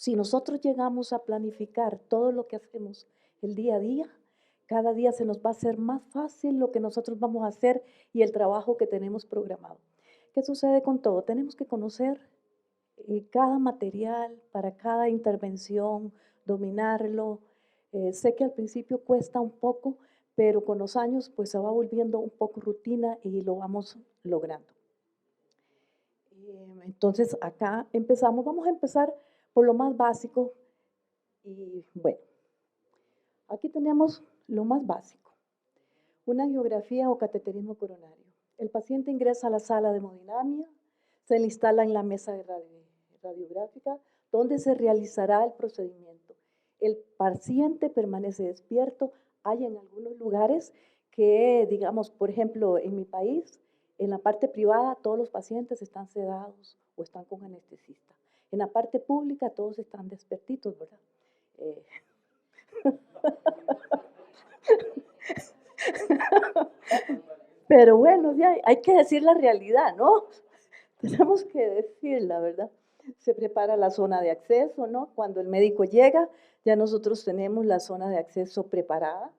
Si nosotros llegamos a planificar todo lo que hacemos el día a día, cada día se nos va a hacer más fácil lo que nosotros vamos a hacer y el trabajo que tenemos programado. ¿Qué sucede con todo? Tenemos que conocer cada material para cada intervención, dominarlo. Sé que al principio cuesta un poco, pero con los años pues se va volviendo un poco rutina y lo vamos logrando. Entonces acá empezamos, vamos a empezar por lo más básico y bueno, aquí tenemos lo más básico, una angiografía o cateterismo coronario. El paciente ingresa a la sala de hemodinamia, se le instala en la mesa radiográfica donde se realizará el procedimiento. El paciente permanece despierto. Hay en algunos lugares que, digamos, por ejemplo, en mi país, en la parte privada todos los pacientes están sedados o están con anestesista. En la parte pública todos están despertitos, ¿verdad? Pero bueno, ya hay que decir la realidad, ¿no? Tenemos que decir la verdad. Se prepara la zona de acceso, ¿no? Cuando el médico llega, ya nosotros tenemos la zona de acceso preparada.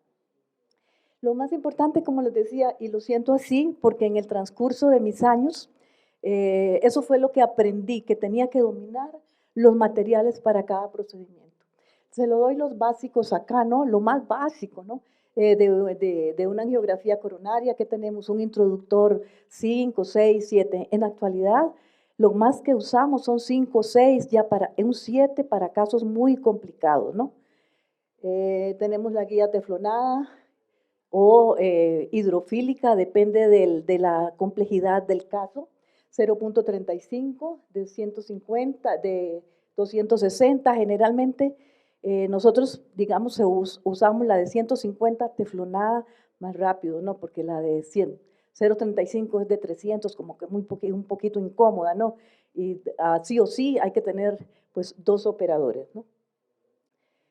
Lo más importante, como les decía, y lo siento así, porque en el transcurso de mis años, eso fue lo que aprendí, que tenía que dominar los materiales para cada procedimiento. Se lo doy los básicos acá, ¿no? Lo más básico, ¿no? De una angiografía coronaria, que tenemos un introductor 5, 6, 7. En la actualidad, lo más que usamos son 5, 6, ya para un 7 para casos muy complicados, ¿no? Tenemos la guía teflonada o hidrofílica, depende de la complejidad del caso, 0.35, de 150, de 260, generalmente nosotros, digamos, usamos la de 150 teflonada más rápido, ¿no? Porque la de 100, 0.35 es de 300, como que un poquito incómoda, ¿no? Y sí o sí hay que tener, pues, 2 operadores, ¿no?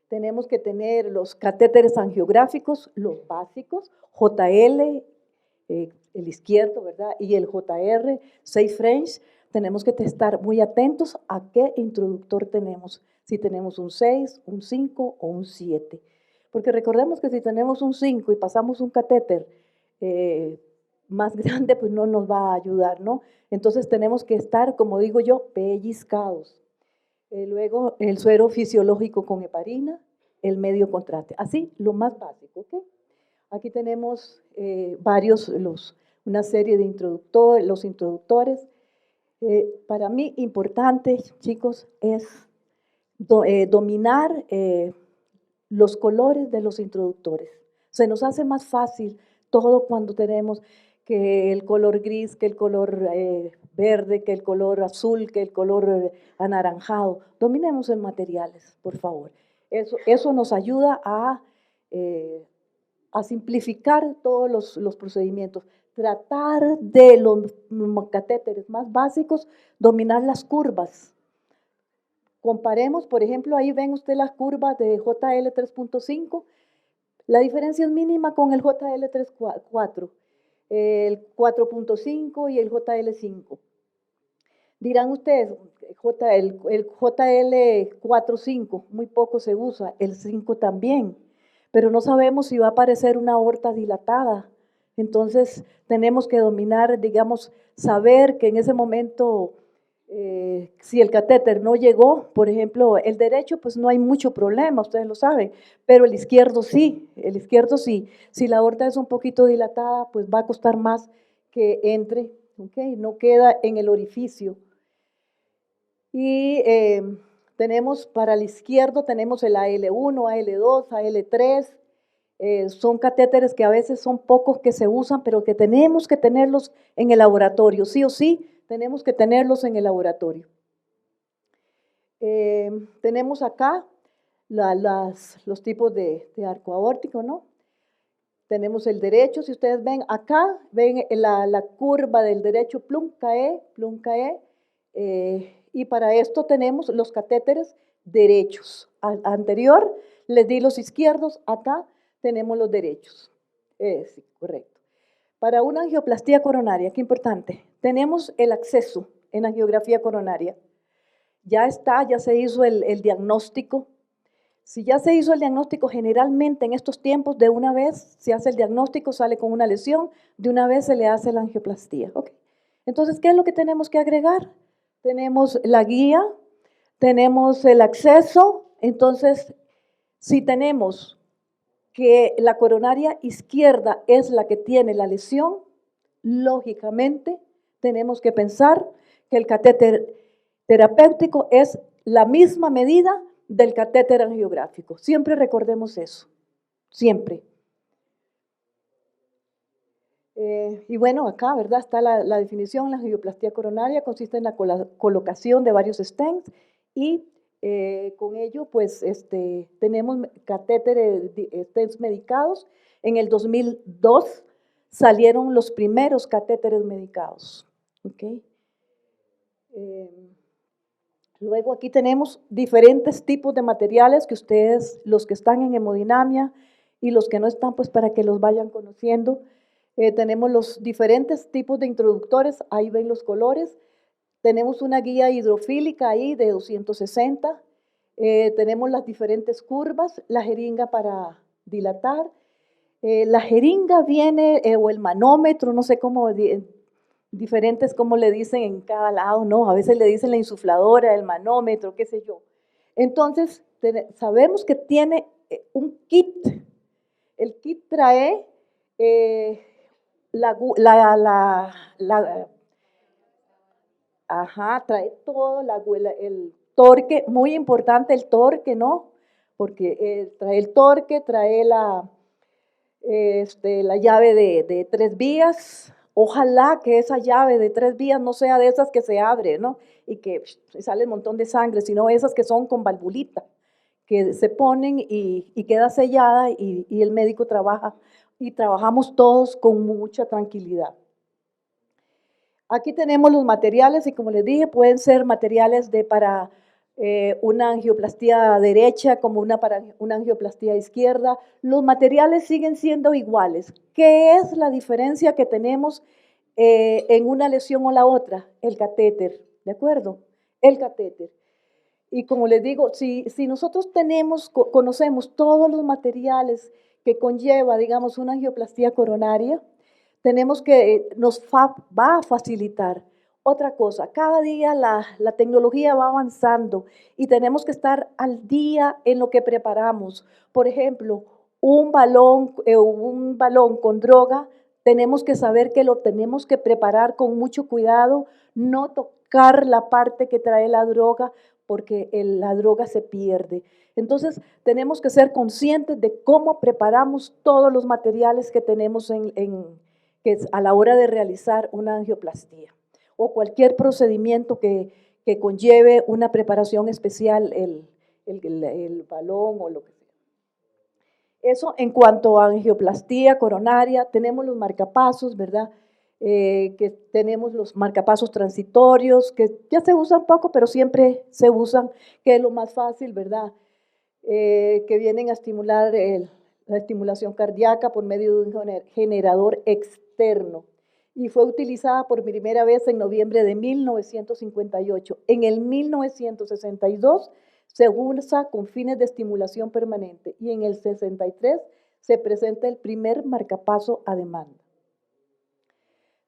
Tenemos que tener los catéteres angiográficos, los básicos, JL, el izquierdo, ¿verdad? Y el JR, 6 French. Tenemos que estar muy atentos a qué introductor tenemos, si tenemos un 6, un 5 o un 7. Porque recordemos que si tenemos un 5 y pasamos un catéter más grande, pues no nos va a ayudar, ¿no? Entonces tenemos que estar, como digo yo, pellizcados. Luego el suero fisiológico con heparina, el medio contraste. Así, lo más básico, ¿ok? Aquí tenemos una serie de introductores, los introductores. Para mí importante, chicos, es dominar los colores de los introductores. Se nos hace más fácil todo cuando tenemos que el color gris, que el color verde, que el color azul, que el color anaranjado. Dominemos en materiales, por favor. Eso nos ayuda a simplificar todos los procedimientos. Tratar de los catéteres más básicos, dominar las curvas. Comparemos, por ejemplo, ahí ven ustedes las curvas de JL 3.5. La diferencia es mínima con el JL 3.4, el 4.5 y el JL 5. Dirán ustedes, el JL 4.5 muy poco se usa, el 5 también, pero no sabemos si va a aparecer una aorta dilatada. Entonces tenemos que dominar, digamos, saber que en ese momento, si el catéter no llegó, por ejemplo, el derecho, pues no hay mucho problema, ustedes lo saben, pero el izquierdo sí, Si la aorta es un poquito dilatada, pues va a costar más que entre, ¿okay? No queda en el orificio. Y tenemos para el izquierdo, tenemos el AL1, AL2, AL3, son catéteres que a veces son pocos que se usan, pero que tenemos que tenerlos en el laboratorio, sí o sí, tenemos que tenerlos en el laboratorio. Tenemos acá los tipos de arco aórtico, ¿no? Tenemos el derecho, si ustedes ven acá, ven la curva del derecho, plum, cae, y para esto tenemos los catéteres derechos. Anterior les di los izquierdos, acá tenemos los derechos. Sí, correcto. Para una angioplastía coronaria, qué importante, tenemos el acceso en angiografía coronaria. ya está, ya se hizo el diagnóstico. Si ya se hizo el diagnóstico, generalmente en estos tiempos de una vez se hace el diagnóstico, sale con una lesión, de una vez se le hace la angioplastía. ¿Okay? Entonces, ¿qué es lo que tenemos que agregar? Tenemos la guía, tenemos el acceso. Entonces, si tenemos que la coronaria izquierda es la que tiene la lesión, lógicamente tenemos que pensar que el catéter terapéutico es la misma medida del catéter angiográfico. Siempre recordemos eso, siempre. Y bueno, acá, ¿verdad? Está la definición. La angioplastía coronaria consiste en la colocación de varios stents y con ello, pues, tenemos catéteres, stents medicados. En el 2002 salieron los primeros catéteres medicados. ¿Okay? Luego aquí tenemos diferentes tipos de materiales que ustedes, los que están en hemodinamia y los que no están, pues para que los vayan conociendo. Tenemos los diferentes tipos de introductores, ahí ven los colores. Tenemos una guía hidrofílica ahí de 260. Tenemos las diferentes curvas, la jeringa para dilatar. La jeringa viene, o el manómetro, no sé cómo, diferentes como le dicen en cada lado, ¿no? A veces le dicen la insufladora, el manómetro, qué sé yo. Entonces, sabemos que tiene un kit. El kit trae trae todo, el torque, muy importante el torque, ¿no? Porque trae el torque, trae la llave de 3 vías. Ojalá que esa llave de 3 vías no sea de esas que se abre, ¿no? Y que sale un montón de sangre, sino esas que son con valvulita, que se ponen y queda sellada y el médico trabaja y trabajamos todos con mucha tranquilidad. Aquí tenemos los materiales y como les dije, pueden ser materiales para una angioplastía derecha como para una angioplastía izquierda. Los materiales siguen siendo iguales. ¿Qué es la diferencia que tenemos en una lesión o la otra? El catéter, ¿de acuerdo? El catéter. Y como les digo, si nosotros conocemos todos los materiales que conlleva, digamos, una angioplastía coronaria, tenemos que, nos va a facilitar. Otra cosa, cada día la tecnología va avanzando y tenemos que estar al día en lo que preparamos. Por ejemplo, un balón con droga, tenemos que saber que lo tenemos que preparar con mucho cuidado, no tocar la parte que trae la droga, porque la droga se pierde. Entonces, tenemos que ser conscientes de cómo preparamos todos los materiales que tenemos que es a la hora de realizar una angioplastía o cualquier procedimiento que conlleve una preparación especial, el balón o lo que sea. Eso en cuanto a angioplastía coronaria. Tenemos los marcapasos, ¿verdad? Que tenemos los marcapasos transitorios, que ya se usan poco, pero siempre se usan, que es lo más fácil, ¿verdad? Que vienen a estimular la estimulación cardíaca por medio de un generador externo. Y fue utilizada por primera vez en noviembre de 1958. En el 1962 se usa con fines de estimulación permanente y en el 63 se presenta el primer marcapaso a demanda.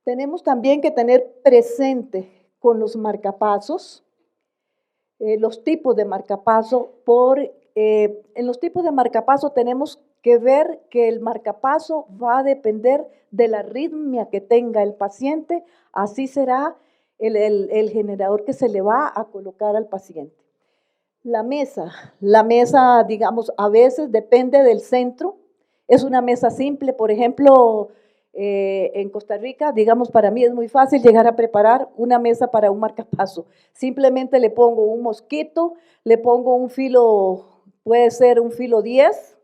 Tenemos también que tener presente con los marcapasos, los tipos de marcapaso. En los tipos de marcapaso tenemos que ver que el marcapaso va a depender de la arritmia que tenga el paciente, así será el generador que se le va a colocar al paciente. La mesa, digamos, a veces depende del centro, es una mesa simple, por ejemplo, en Costa Rica, digamos, para mí es muy fácil llegar a preparar una mesa para un marcapaso. Simplemente le pongo un mosquito, le pongo un filo, puede ser un filo 10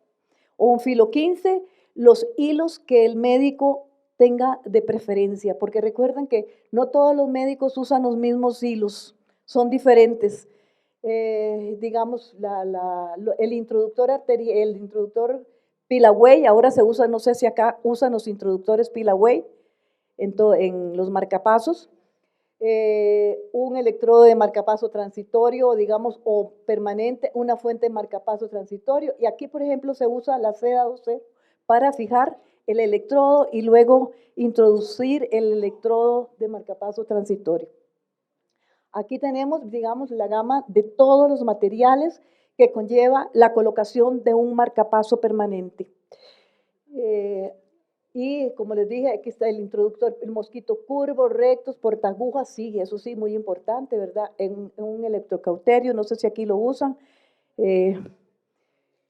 o un filo 15, los hilos que el médico tenga de preferencia, porque recuerden que no todos los médicos usan los mismos hilos, son diferentes. Digamos, el introductor Pillaway, ahora se usa, no sé si acá usan los introductores Pillaway en los marcapasos. un electrodo de marcapaso transitorio, digamos, o permanente, una fuente de marcapaso transitorio. Y aquí, por ejemplo, se usa la seda 12 para fijar el electrodo y luego introducir el electrodo de marcapaso transitorio. Aquí tenemos, digamos, la gama de todos los materiales que conlleva la colocación de un marcapaso permanente. Y como les dije, aquí está el introductor, el mosquito curvo, rectos, portagujas, sí, eso sí, muy importante, ¿verdad? En un electrocauterio, no sé si aquí lo usan.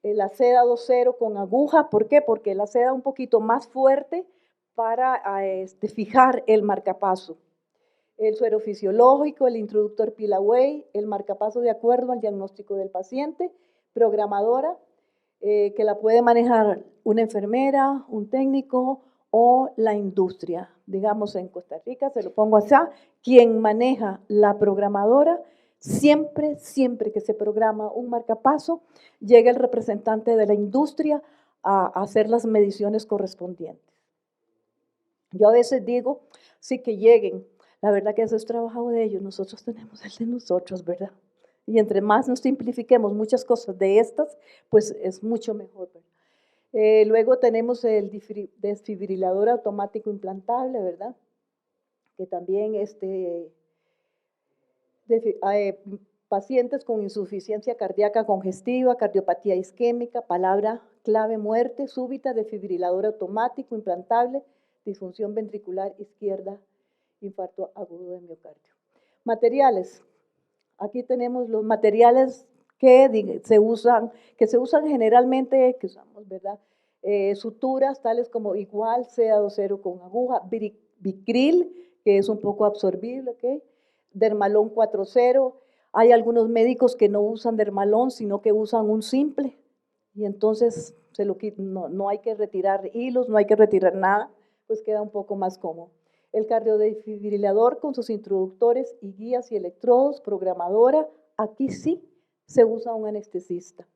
La seda 2.0 con aguja, ¿por qué? Porque la seda es un poquito más fuerte para fijar el marcapaso. El suero fisiológico, el introductor Pillaway, el marcapaso de acuerdo al diagnóstico del paciente, programadora, que la puede manejar una enfermera, un técnico o la industria. Digamos, en Costa Rica, se lo pongo así, quien maneja la programadora, siempre que se programa un marcapaso, llega el representante de la industria a hacer las mediciones correspondientes. Yo a veces digo, sí que lleguen, la verdad que eso es trabajo de ellos, nosotros tenemos el de nosotros, ¿verdad? Y entre más nos simplifiquemos muchas cosas de estas, pues es mucho mejor, ¿verdad? Luego tenemos el desfibrilador automático implantable, ¿verdad? Que también pacientes con insuficiencia cardíaca congestiva, cardiopatía isquémica, palabra clave muerte súbita, desfibrilador automático implantable, disfunción ventricular izquierda, infarto agudo de miocardio. Materiales. Aquí tenemos los materiales que se usan generalmente, que usamos, ¿verdad? Suturas tales como igual, CA20 con aguja, Vicryl, que es un poco absorbible, ¿ok? Dermalón 4.0. Hay algunos médicos que no usan dermalón, sino que usan un simple, y entonces no hay que retirar hilos, no hay que retirar nada, pues queda un poco más cómodo. El cardiodesfibrilador con sus introductores y guías y electrodos, programadora, aquí sí se usa un anestesista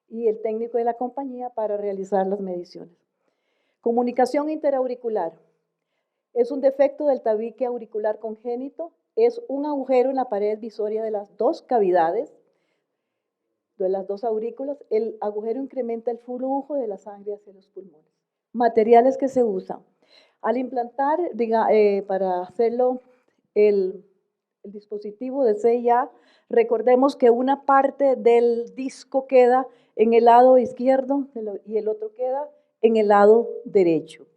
y el técnico de la compañía para realizar las mediciones. Comunicación interauricular. Es un defecto del tabique auricular congénito, es un agujero en la pared visoria de las dos cavidades, de las dos aurículas. El agujero incrementa el flujo de la sangre hacia los pulmones. Materiales que se usan. Al implantar, para hacerlo, el dispositivo de CIA, recordemos que una parte del disco queda en el lado izquierdo y el otro queda en el lado derecho.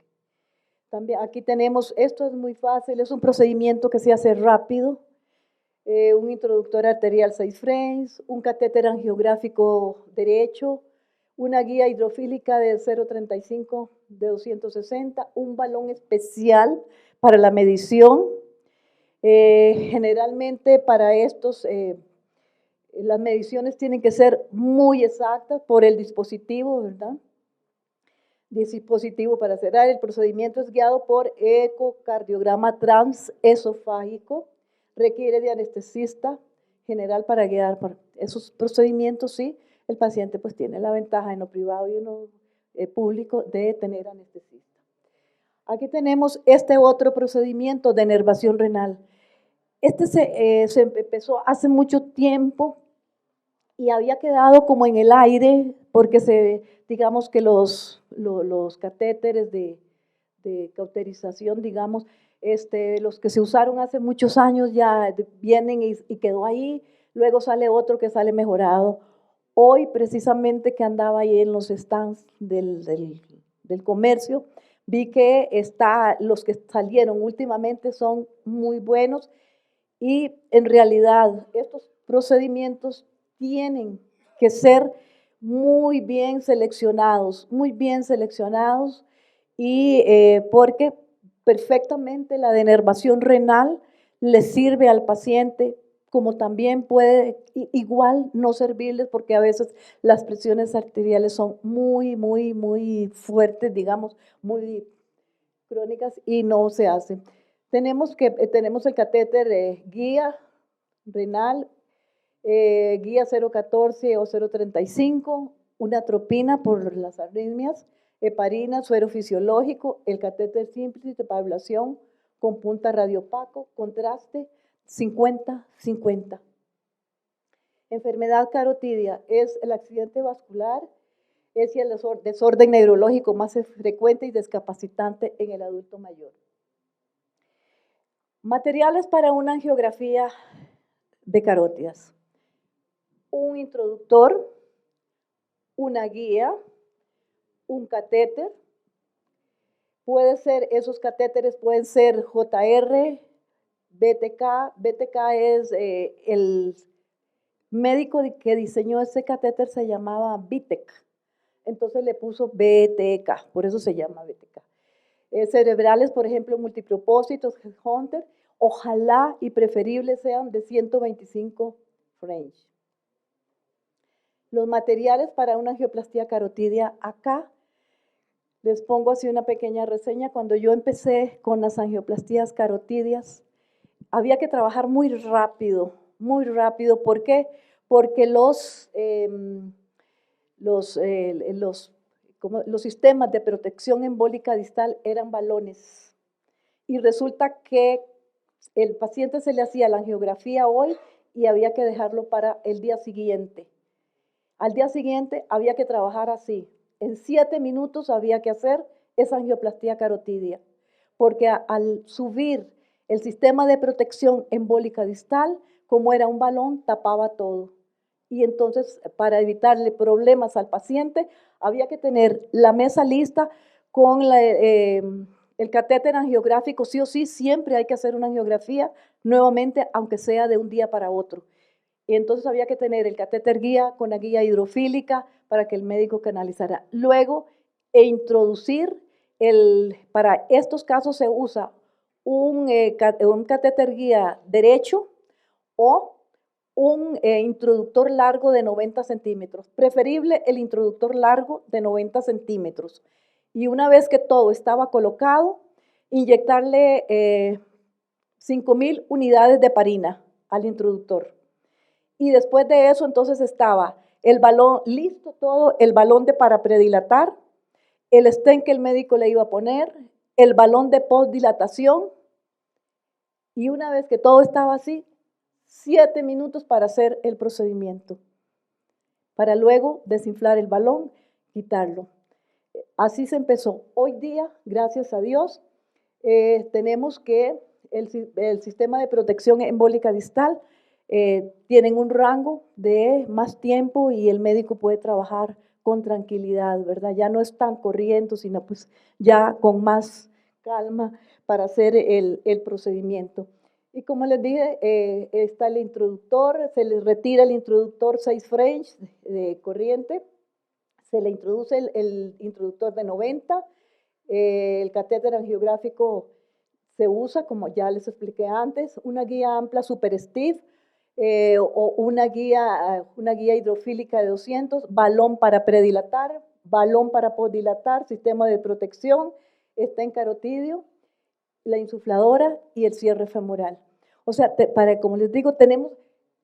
También aquí tenemos, esto es muy fácil, es un procedimiento que se hace rápido, un introductor arterial 6 frames, un catéter angiográfico derecho, una guía hidrofílica de 0.35 de 260, un balón especial para la medición. Generalmente para estos, las mediciones tienen que ser muy exactas por el dispositivo, ¿verdad? Dispositivo para cerrar. El procedimiento es guiado por ecocardiograma transesofágico. Requiere de anestesista general para guiar por esos procedimientos. Sí, el paciente pues tiene la ventaja en lo privado y en lo público de tener anestesista. Aquí tenemos este otro procedimiento de nervación renal. Este se empezó hace mucho tiempo y había quedado como en el aire porque digamos que los catéteres de cauterización, digamos, los que se usaron hace muchos años ya vienen y quedó ahí, luego sale otro que sale mejorado. Hoy precisamente que andaba ahí en los stands del comercio, vi que los que salieron últimamente son muy buenos y en realidad estos procedimientos tienen que ser muy bien seleccionados y porque perfectamente la denervación renal le sirve al paciente, como también puede igual no servirles porque a veces las presiones arteriales son muy fuertes, digamos, muy crónicas y no se hacen. Tenemos el catéter guía renal, guía 014 o 035, una atropina por las arritmias, heparina, suero fisiológico, el catéter simple de ablación con punta radiopaco, contraste, 50-50. Enfermedad carotidia es el accidente vascular, es el desorden neurológico más frecuente y discapacitante en el adulto mayor. Materiales para una angiografía de carótidas. Un introductor, una guía, un catéter. Puede ser, esos catéteres pueden ser JR, BTK. BTK es el médico que diseñó ese catéter, se llamaba Vitek. Entonces le puso BTK, por eso se llama BTK. Cerebrales, por ejemplo, multipropósitos, Hunter, ojalá y preferible sean de 125 French. Los materiales para una angioplastía carotidia acá, les pongo así una pequeña reseña. Cuando yo empecé con las angioplastías carotidias, había que trabajar muy rápido. ¿Por qué? Porque los sistemas de protección embólica distal eran balones. Y resulta que el paciente se le hacía la angiografía hoy y había que dejarlo para el día siguiente. Al día siguiente había que trabajar así. En 7 minutos había que hacer esa angioplastía carotidia, porque al subir el sistema de protección embólica distal, como era un balón, tapaba todo. Y entonces, para evitarle problemas al paciente, había que tener la mesa lista con el catéter angiográfico. Sí o sí, siempre hay que hacer una angiografía nuevamente, aunque sea de un día para otro. Y entonces había que tener el catéter guía con la guía hidrofílica para que el médico canalizara. Luego, introducir, para estos casos se usa un catéter guía derecho o un introductor largo de 90 centímetros. Preferible el introductor largo de 90 centímetros. Y una vez que todo estaba colocado, inyectarle 5.000 unidades de heparina al introductor. Y después de eso, entonces estaba el balón, listo todo, el balón de para predilatar, el stent que el médico le iba a poner, el balón de postdilatación. Y una vez que todo estaba así, 7 minutos para hacer el procedimiento, para luego desinflar el balón, quitarlo. Así se empezó. Hoy día, gracias a Dios, tenemos que el sistema de protección embólica distal tienen un rango de más tiempo y el médico puede trabajar con tranquilidad, ¿verdad? Ya no es tan corriendo, sino pues ya con más calma para hacer el procedimiento. Y como les dije, está el introductor, se les retira el introductor 6 French de corriente, se le introduce el introductor de 90, el catéter angiográfico se usa, como ya les expliqué antes, una guía amplia Super Steve o una guía hidrofílica de 200, balón para predilatar, balón para postdilatar, sistema de protección, está en carotidio, la insufladora y el cierre femoral. O sea, como les digo, tenemos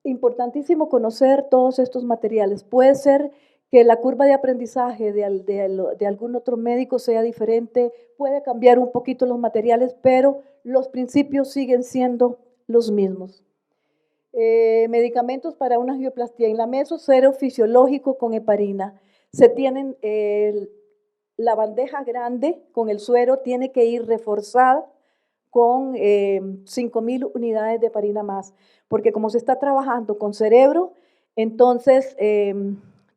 importantísimo conocer todos estos materiales. Puede ser que la curva de aprendizaje de algún otro médico sea diferente, puede cambiar un poquito los materiales, pero los principios siguen siendo los mismos. Medicamentos para una angioplastía en la meso, suero fisiológico con heparina. Se tienen la bandeja grande con el suero, tiene que ir reforzada con 5.000 unidades de heparina más, porque como se está trabajando con cerebro, entonces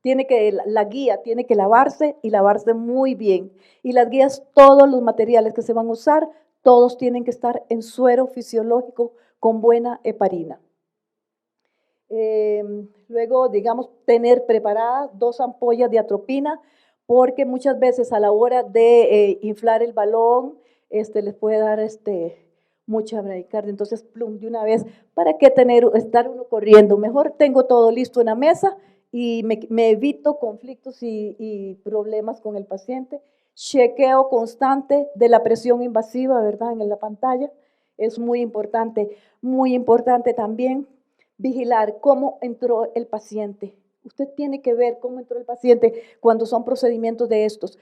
la guía tiene que lavarse y lavarse muy bien. Y las guías, todos los materiales que se van a usar, todos tienen que estar en suero fisiológico con buena heparina. Luego, digamos, tener preparadas 2 ampollas de atropina, porque muchas veces a la hora de inflar el balón, les puede dar mucha bradicardia. Entonces, plum, de una vez, ¿para qué estar uno corriendo? Mejor tengo todo listo en la mesa y me evito conflictos y problemas con el paciente. Chequeo constante de la presión invasiva, ¿verdad? En la pantalla es muy importante también vigilar cómo entró el paciente. Usted tiene que ver cómo entró el paciente cuando son procedimientos de estos.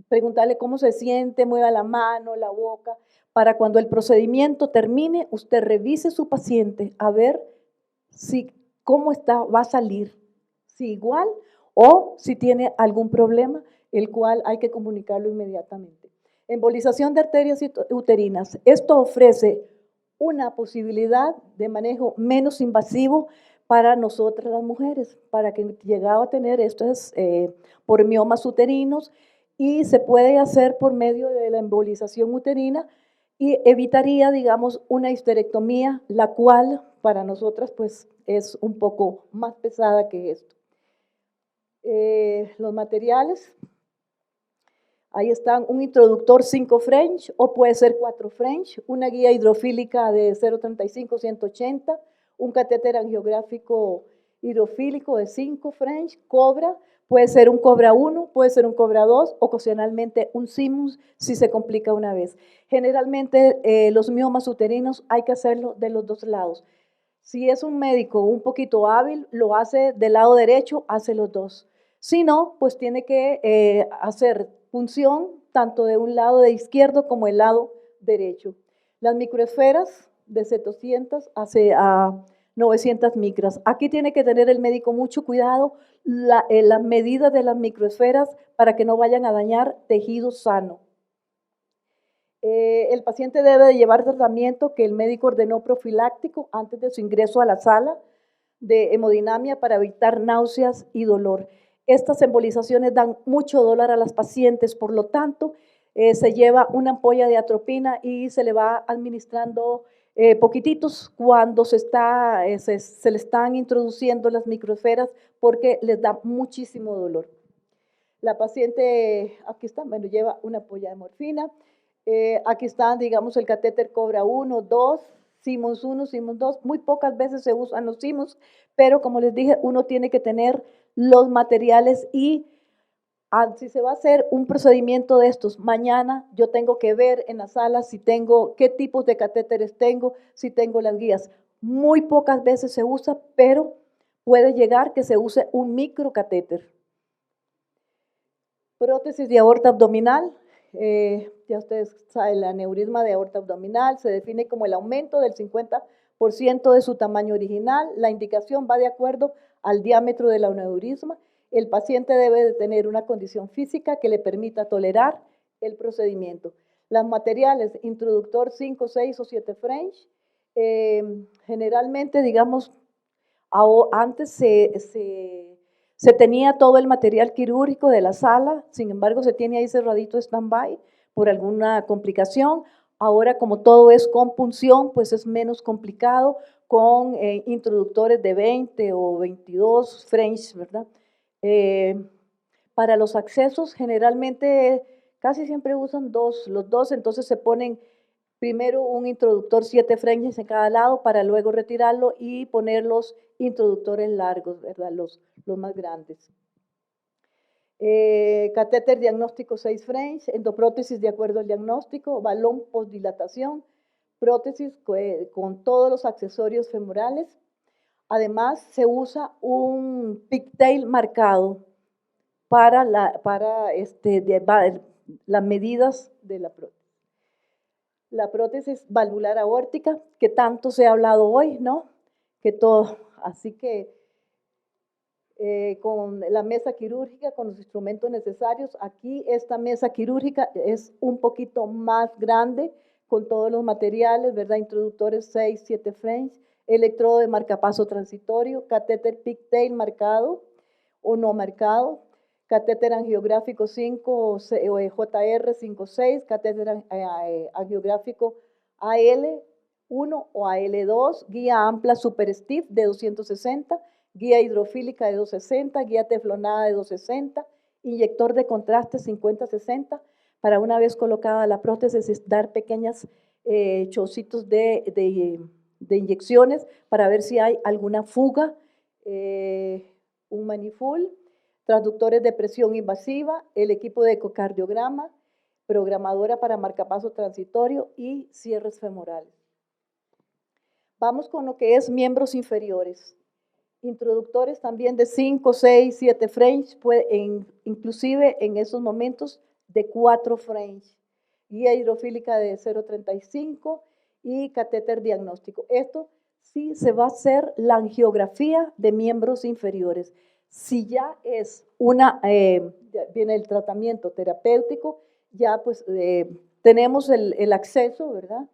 Preguntarle cómo se siente, mueva la mano, la boca, para cuando el procedimiento termine, usted revise su paciente a ver si cómo está, va a salir, si igual o si tiene algún problema, el cual hay que comunicarlo inmediatamente. Embolización de arterias uterinas. Esto ofrece una posibilidad de manejo menos invasivo para nosotras las mujeres, para que llegado a tener esto es por miomas uterinos y se puede hacer por medio de la embolización uterina y evitaría, digamos, una histerectomía, la cual para nosotras pues es un poco más pesada que esto. Los materiales, ahí están un introductor 5 French o puede ser 4 French, una guía hidrofílica de 0,35-180, un catéter angiográfico hidrofílico de 5 French, Cobra, puede ser un Cobra 1, puede ser un Cobra 2, ocasionalmente un Simmons si se complica una vez. Generalmente los miomas uterinos hay que hacerlo de los dos lados. Si es un médico un poquito hábil, lo hace del lado derecho, hace los dos. Si no, pues tiene que hacer punción tanto de un lado de izquierdo como el lado derecho. Las microesferas de 700 a 900 micras. Aquí tiene que tener el médico mucho cuidado la medida de las microesferas para que no vayan a dañar tejido sano. El paciente debe de llevar tratamiento que el médico ordenó profiláctico antes de su ingreso a la sala de hemodinamia para evitar náuseas y dolor. Estas embolizaciones dan mucho dolor a las pacientes, por lo tanto, se lleva una ampolla de atropina y se le va administrando poquititos cuando se le están introduciendo las microesferas porque les da muchísimo dolor. La paciente, aquí está, bueno, lleva una ampolla de morfina. Aquí están, digamos, el catéter Cobra 1, 2, Simmons 1, Simmons 2. Muy pocas veces se usan los Simmons, pero como les dije, uno tiene que tener los materiales y si se va a hacer un procedimiento de estos, mañana yo tengo que ver en la sala si tengo, qué tipos de catéteres tengo, si tengo las guías. Muy pocas veces se usa, pero puede llegar que se use un microcatéter. Prótesis de aorta abdominal, ya ustedes saben, el aneurisma de aorta abdominal se define como el aumento del 50% de su tamaño original. La indicación va de acuerdo al diámetro del aneurisma. El paciente debe de tener una condición física que le permita tolerar el procedimiento. Los materiales, introductor 5, 6 o 7 French, generalmente, digamos, antes se tenía todo el material quirúrgico de la sala, sin embargo se tiene ahí cerradito stand-by por alguna complicación. Ahora como todo es con punción, pues es menos complicado con introductores de 20 o 22 French, ¿verdad? Para los accesos generalmente casi siempre usan los dos, entonces se ponen primero un introductor 7 French en cada lado para luego retirarlo y poner los introductores largos, ¿verdad? Los más grandes. Catéter diagnóstico 6 French, endoprótesis de acuerdo al diagnóstico, balón postdilatación, prótesis con todos los accesorios femorales. Además, se usa un pigtail marcado para las medidas de la prótesis. La prótesis valvular aórtica, que tanto se ha hablado hoy, ¿no? Que todo, así que con la mesa quirúrgica, con los instrumentos necesarios, aquí esta mesa quirúrgica es un poquito más grande, con todos los materiales, ¿verdad? Introductores 6, 7 French, electrodo de marcapaso transitorio, catéter pigtail marcado o no marcado, catéter angiográfico 5 JR 56, catéter angiográfico AL1 o AL2, guía ampla Super Stiff de 260, guía hidrofílica de 260, guía teflonada de 260, inyector de contraste 50-60, para una vez colocada la prótesis dar pequeñas chocitos de inyecciones para ver si hay alguna fuga, un maniful, transductores de presión invasiva, el equipo de ecocardiograma, programadora para marcapaso transitorio y cierres femorales. Vamos con lo que es miembros inferiores. Introductores también de 5, 6, 7 French, inclusive en esos momentos de 4 French. guía hidrofílica de 0,35 y catéter diagnóstico. Esto sí se va a hacer la angiografía de miembros inferiores. Si ya es viene el tratamiento terapéutico, ya pues tenemos el acceso, ¿verdad?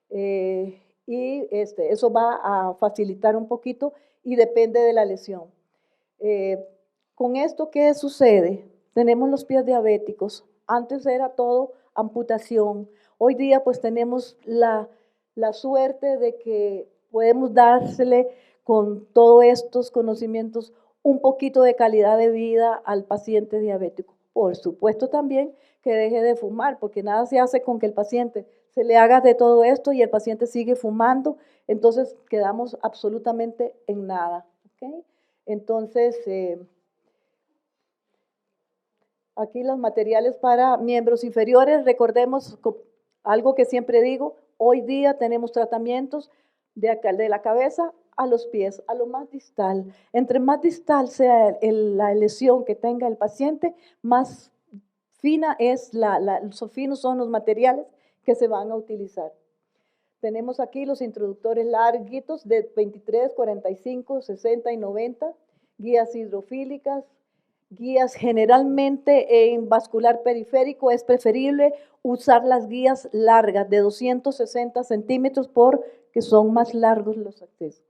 Y eso va a facilitar un poquito y depende de la lesión. Con esto, ¿qué sucede? Tenemos los pies diabéticos. Antes era todo amputación. Hoy día pues tenemos la suerte de que podemos dársele con todos estos conocimientos un poquito de calidad de vida al paciente diabético. Por supuesto también que deje de fumar, porque nada se hace con que el paciente se le haga de todo esto y el paciente sigue fumando, entonces quedamos absolutamente en nada. ¿Okay? Entonces, aquí los materiales para miembros inferiores, recordemos algo que siempre digo, hoy día tenemos tratamientos de la cabeza a los pies, a lo más distal. Entre más distal sea la lesión que tenga el paciente, más fina es los finos son los materiales que se van a utilizar. Tenemos aquí los introductores larguitos de 23, 45, 60 y 90, guías hidrofílicas, guías generalmente en vascular periférico. Es preferible usar las guías largas de 260 centímetros porque son más largos los accesos.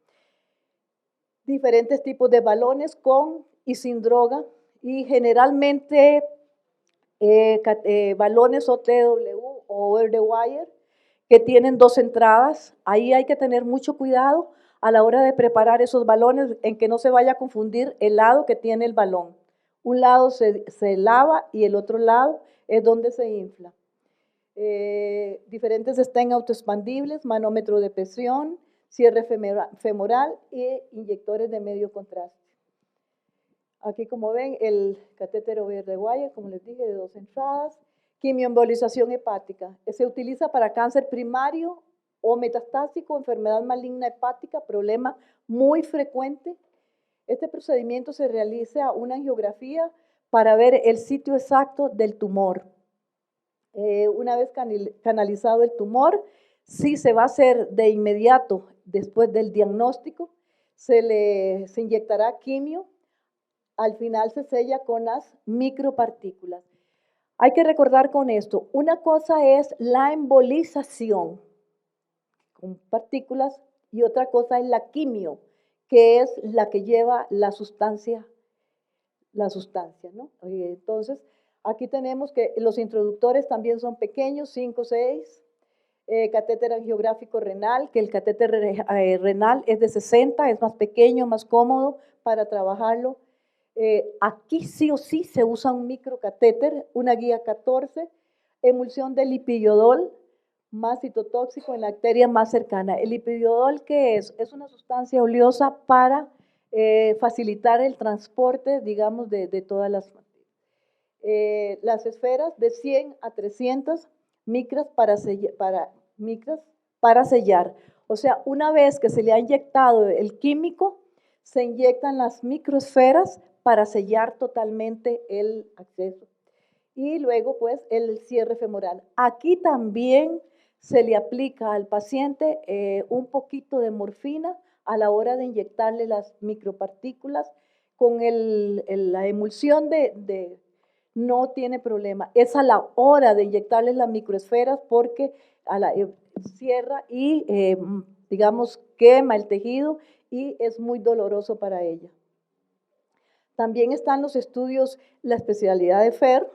Diferentes tipos de balones con y sin droga y generalmente balones OTW o over the wire que tienen dos entradas. Ahí hay que tener mucho cuidado a la hora de preparar esos balones en que no se vaya a confundir el lado que tiene el balón. Un lado se lava y el otro lado es donde se infla. Diferentes estén autoexpandibles, manómetro de presión, cierre femoral e inyectores de medio contraste. Aquí, como ven, el catéter over the wire, como les dije, de dos entradas. Quimioembolización hepática. Se utiliza para cáncer primario o metastásico, enfermedad maligna hepática, problema muy frecuente. Este procedimiento se realiza una angiografía para ver el sitio exacto del tumor. Una vez canalizado el tumor, sí se va a hacer de inmediato, después del diagnóstico, se inyectará quimio. Al final se sella con las micropartículas. Hay que recordar con esto, una cosa es la embolización con partículas y otra cosa es la quimio, que es la que lleva la sustancia, ¿no? Entonces, aquí tenemos que los introductores también son pequeños, 5 o 6. Catéter angiográfico renal, que el catéter renal es de 60, es más pequeño, más cómodo para trabajarlo. Aquí sí o sí se usa un microcatéter, una guía 14, emulsión de lipiodol más citotóxico en la arteria más cercana. El lipiodol, ¿qué es? Es una sustancia oleosa para facilitar el transporte, digamos, de todas las esferas de 100 a 300 micras para sellar. O sea, una vez que se le ha inyectado el químico, se inyectan las microesferas para sellar totalmente el acceso. Y luego, pues, el cierre femoral. Aquí también se le aplica al paciente un poquito de morfina a la hora de inyectarle las micropartículas. Con la emulsión no tiene problema. Es a la hora de inyectarles las microesferas porque cierra y, digamos, quema el tejido y es muy doloroso para ella. También están los estudios, la especialidad de FER,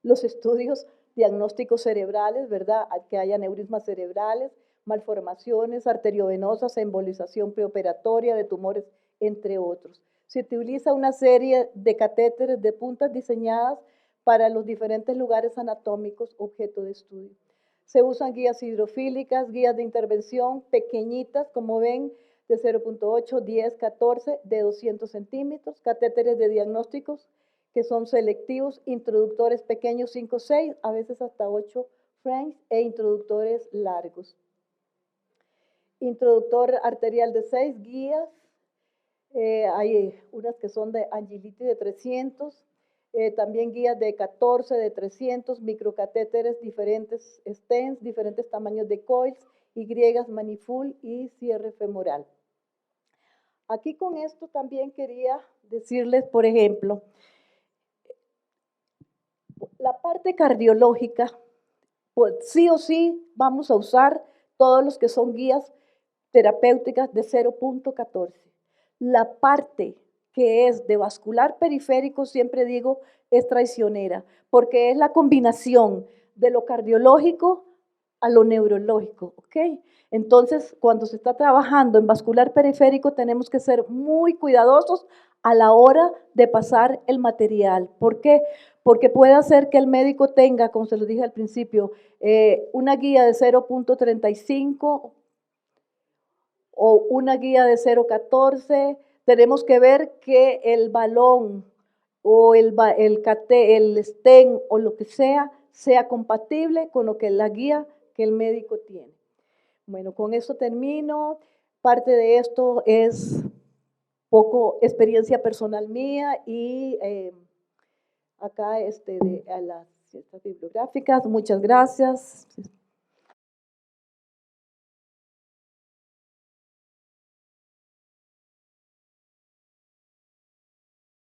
los estudios diagnósticos cerebrales, ¿verdad? Que haya neurismas cerebrales, malformaciones arteriovenosas, embolización preoperatoria de tumores, entre otros. Se utiliza una serie de catéteres de puntas diseñadas para los diferentes lugares anatómicos objeto de estudio. Se usan guías hidrofílicas, guías de intervención pequeñitas, como ven, de 0.8, 10, 14, de 200 centímetros, catéteres de diagnósticos que son selectivos, introductores pequeños 5, 6, a veces hasta 8 frames, e introductores largos. Introductor arterial de 6 guías, hay unas que son de Angelitti de 300, también guías de 14, de 300, microcatéteres, diferentes stents, diferentes tamaños de coils, Y, manifold y cierre femoral. Aquí con esto también quería decirles, por ejemplo, la parte cardiológica, pues sí o sí vamos a usar todos los que son guías terapéuticas de 0.14. La parte que es de vascular periférico, siempre digo, es traicionera, porque es la combinación de lo cardiológico a lo neurológico, ¿ok? Entonces, cuando se está trabajando en vascular periférico, tenemos que ser muy cuidadosos a la hora de pasar el material. ¿Por qué? Porque puede hacer que el médico tenga, como se lo dije al principio, una guía de 0.35 o una guía de 0.14. Tenemos que ver que el balón o el stent o lo que sea compatible con lo que la guía que el médico tiene. Bueno, con eso termino. Parte de esto es poco experiencia personal mía y acá a las bibliográficas. Muchas gracias.